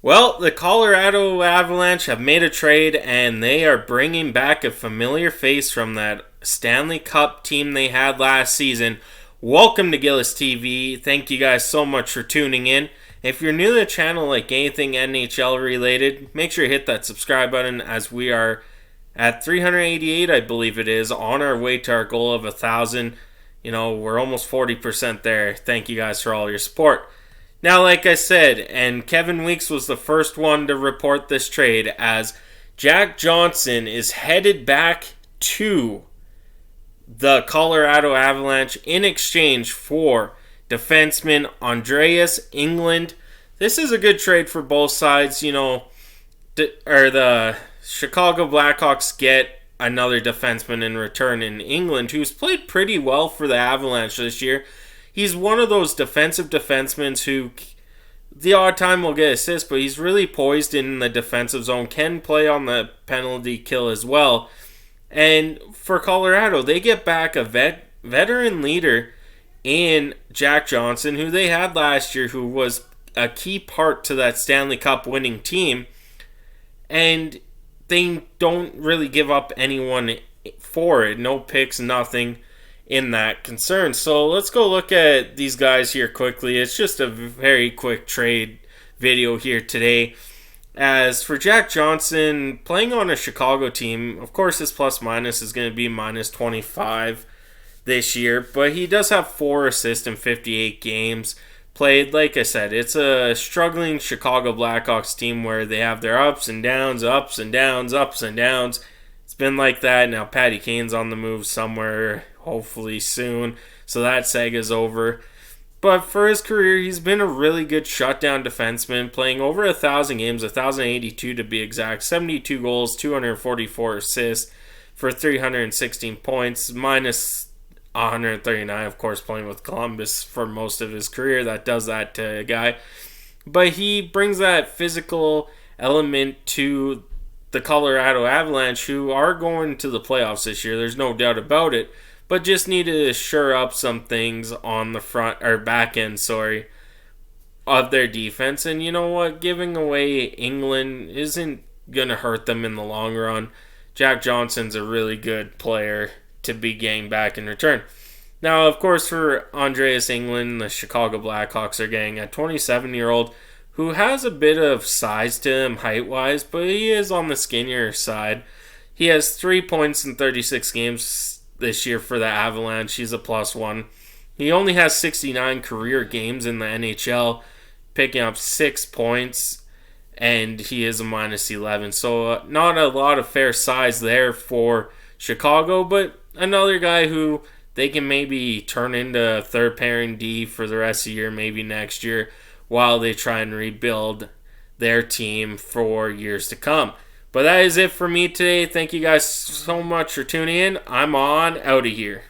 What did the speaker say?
Well, the Colorado Avalanche have made a trade and they are bringing back a familiar face from that Stanley Cup team they had last season. Welcome to Gillis TV. Thank you guys so much for tuning in. If you're new to the channel, like anything NHL related, make sure you hit that subscribe button as we are at 388, I believe it is, on our way to our goal of 1,000. We're almost 40% there. Thank you guys for all your support. Now, like I said, and Kevin Weeks was the first one to report this trade, as Jack Johnson is headed back to the Colorado Avalanche in exchange for defenseman Andreas Englund. This is a good trade for both sides. The Chicago Blackhawks get another defenseman in return in Englund, who's played pretty well for the Avalanche this year. He's one of those defensive defensemen who the odd time will get assists, but he's really poised in the defensive zone, can play on the penalty kill as well. And for Colorado, they get back a veteran leader in Jack Johnson, who they had last year, who was a key part to that Stanley Cup winning team. And they don't really give up anyone for it. No picks, nothing in that concern. So let's go look at these guys here quickly. It's just a very quick trade video here today. As for Jack Johnson, playing on a Chicago team, of course his plus minus is going to be minus 25 this year, but he does have 4 assists in 58 games played. Like I said, it's a struggling Chicago Blackhawks team where they have their ups and downs, ups and downs, ups and downs. It's been like that. Now Patty Kane's on the move somewhere, hopefully soon, so that saga's over. But for his career, he's been a really good shutdown defenseman, playing over 1,000 games, 1,082 to be exact, 72 goals, 244 assists for 316 points, minus 139, of course, playing with Columbus for most of his career. That does that to a guy. But he brings that physical element to the Colorado Avalanche, who are going to the playoffs this year. There's no doubt about it. But just need to shore up some things on the front or back end, of their defense. And you know what? Giving away England isn't going to hurt them in the long run. Jack Johnson's a really good player to be getting back in return. Now, of course, for Andreas Englund, the Chicago Blackhawks are getting a 27-year-old who has a bit of size to him height-wise, but he is on the skinnier side. He has 3 points in 36 games this year for the Avalanche. He's a +1. He only has 69 career games in the NHL, picking up 6 points, and he is a -11. So not a lot of fair size there for Chicago, but another guy who they can maybe turn into a third pairing D for the rest of the year, maybe next year, while they try and rebuild their team for years to come. But that is it for me today. Thank you guys so much for tuning in. I'm on out of here.